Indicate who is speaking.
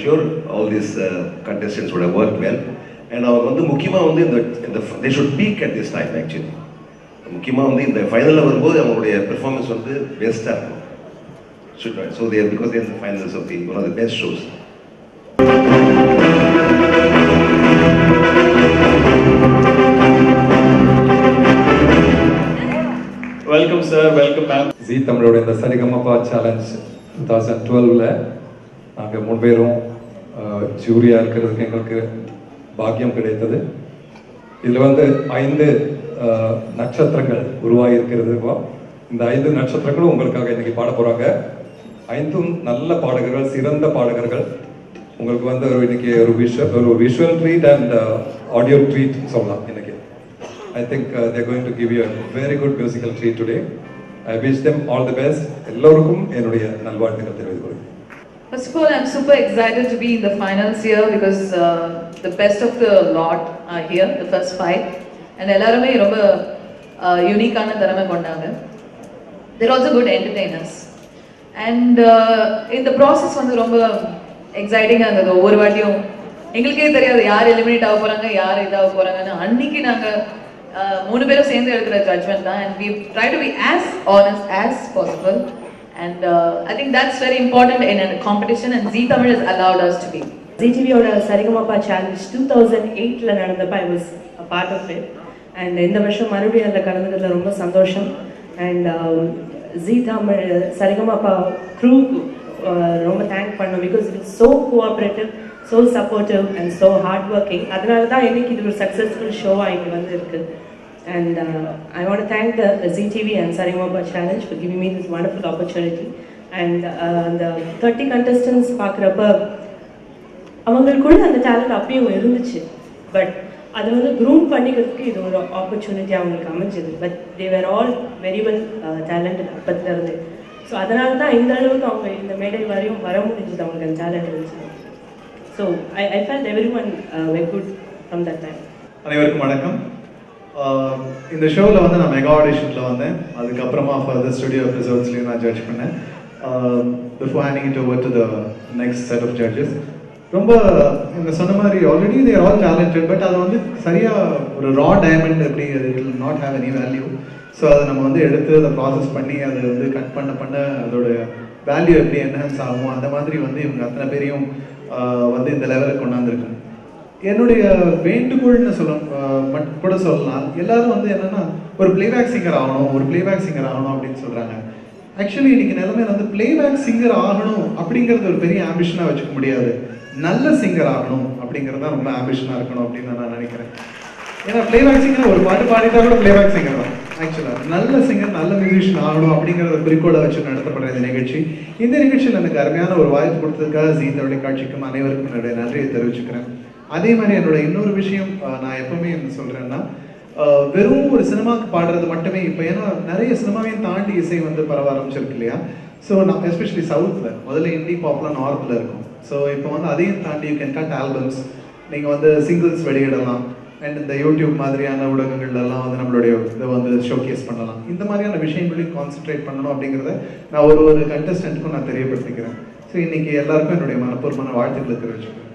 Speaker 1: Sure, all these contestants would have worked well, and they should peak at this time actually. In the final their performance was the best. So they are, because they are the finals of one of the best shows.
Speaker 2: Welcome sir, welcome ma'am.
Speaker 3: Zee Tamil in the Saregama Challenge 2012 நாங்கள் 3 பேரும் ஜூரியாக இருக்கிறதுக்கு எங்களுக்கு பாக்கியம் கிடைத்தது. இதில் 5 நட்சத்திரங்கள் உருவாகி இருக்கிறது. இந்த 5 நட்சத்திரங்களும் உங்களுக்காக இன்னைக்கு பாட போகிறாங்க. 5 நல்ல பாடகர்கள், சிறந்த பாடகர்கள். உங்களுக்கு இன்னைக்கு ஒரு visual treat and audio treat சொல்லலாம். இன்னைக்கு I think they're going to give you a very good musical treat today. I wish them all the best. எல்லோருக்கும் என்னுடைய நல்வாழ்த்துக்கள் தெரிவித்துக் கொள்கிறேன்.
Speaker 4: First of all, I'm super excited to be in the finals here because the best of the lot are here, the first 5. And எல்லாருமே ரொம்ப யூனிக்கான திறமை கொண்டாங்க. They're also good entertainers. And in the process ரொம்ப exciting-ஆ இருந்தது. ஒவ்வொரு வாட்டியும் எங்களுக்கே தெரியாது யார் எலிமினேட் ஆக போறாங்க, யார் இதாக போறாங்கன்னு. அன்னைக்கு நாங்க 3 பேரும் சேர்ந்து எடுக்கிற ஜட்ஜ்மெண்ட் தான். And we try to be as honest as possible. And I think that's very important in a competition, and Zee Tamil has allowed us to be.
Speaker 5: Zee TV oda Saregama Challenge 2008 la nadandappa I was a part of it, and இந்த வருஷம் மறுபடியும் அதுல கலந்துக்கிறதுல ரொம்ப சந்தோஷம். And Zee Tamil Saregama crew ரொம்ப thank பண்ணோம் because it was so cooperative, so supportive and so hard working. அதனால தான் இன்னைக்கு இது ஒரு successful show ஆகி வந்திருக்கு. And I want to thank the Zee TV and Saregama Challenge for giving me this wonderful opportunity. And the 30 contestants பார்க்குறப்ப அவங்களுக்குள்ள அந்த டேலண்ட் அப்பயும் இருந்துச்சு, பட் அதை க்ரூம் பண்ணிக்கிறதுக்கு இது ஒரு ஆப்பர்ச்சுனிட்டி அவங்களுக்கு அமைஞ்சது. But they were all very well talented அப்பத்துலேருந்து. ஸோ அதனால தான் இந்த அளவுக்கு அவங்க இந்த மேடை வரையும் வர முடிஞ்சது. அவங்களுக்கு அந்த டேலண்ட் இருந்துச்சு. So I felt every one very good from that time.
Speaker 2: அனைவருக்கும் வணக்கம். இந்த ஷோவில் நான் மெகா ஆடிஷனில் வந்தேன். அதுக்கப்புறமா ஃபர்தர் ஸ்டுடியோ எபிசோட்ஸ்லையும் நான் ஜட்ஜ் பண்ணேன். Before handing it over to the next set of judges. ரொம்ப இவங்க சொன்ன மாதிரி already there all talented, but அதை சரியாக ஒரு ரா டைமண்ட் எப்படி it will not have any value. So அதை நம்ம எடுத்து அதை ப்ராசஸ் பண்ணி அதை கட் பண்ண அதோட வேல்யூ எப்படி என்ஹான்ஸ் ஆகும், அந்த மாதிரி இவங்க அத்தனை பேரையும் இந்த லெவலுக்கு கொண்டாந்துருக்காங்க. என்னுடைய வேண்டுகோள்னு கூட சொல்லலாம். எல்லாரும் என்னன்னா ஒரு பிளேபேக் சிங்கர் ஆகணும், ஒரு பிளேபேக் சிங்கர் ஆகணும் அப்படின்னு சொல்றாங்க. ஆக்சுவலி இன்னைக்கு நிலைமையில பிளேபேக் சிங்கர் ஆகணும் அப்படிங்கிறது ஒரு பெரிய ஆம்பிஷனா வச்சுக்க முடியாது. நல்ல சிங்கர் ஆகணும் அப்படிங்கிறது தான் ரொம்ப ஆம்பிஷனா இருக்கணும் அப்படின்னு நான் நினைக்கிறேன். ஏன்னா பிளேபேக் சிங்கர் ஒரு பாட்டு பாடிட்டா கூட பிளேபேக் சிங்கர் தான். ஆக்சுவலா நல்ல சிங்கர், நல்ல மியூசிஷியன் ஆகணும் அப்படிங்கிறத குறிக்கோளை வச்சு நடத்தப்படுற இந்த நிகழ்ச்சி. இந்த நிகழ்ச்சியில் எனக்கு அருமையான ஒரு வாய்ப்பு கொடுத்ததுக்காக ஜீ தொலைக்காட்சிக்கும் அனைவருக்கும் என்னுடைய நன்றியை தெரிவிச்சுக்கிறேன். அதே மாதிரி என்னோட இன்னொரு விஷயம் நான் எப்பவுமே என்ன சொல்றேன்னா, வெறும் ஒரு சினிமாவுக்கு பாடுறது மட்டுமே இப்போ, ஏன்னா நிறைய சினிமாவையும் தாண்டி இசை பரவ ஆரம்பிச்சிருக்கு இல்லையா. ஸோ நான் எஸ்பெஷலி சவுத்தில் முதல்ல இண்டி பாப்லாம் நார்த்தில் இருக்கும். ஸோ இப்போ அதையும் தாண்டி யூ கேன் கட் ஆல்பம்ஸ், நீங்கள் சிங்கிள்ஸ் வெளியிடலாம். அண்ட் இந்த யூடியூப் மாதிரியான ஊடகங்கள்லாம் நம்மளுடைய இதை ஷோகேஸ் பண்ணலாம். இந்த மாதிரியான விஷயங்களையும் கான்சென்ட்ரேட் பண்ணணும் அப்படிங்கிறத நான் ஒரு கண்டஸ்டன்ட்டுக்கும் நான் தெரியப்படுத்திக்கிறேன். ஸோ இன்னைக்கு எல்லாருக்கும் என்னுடைய மனப்பூர்வமான வாழ்த்துக்களை தெரிவிச்சுக்கிறேன்.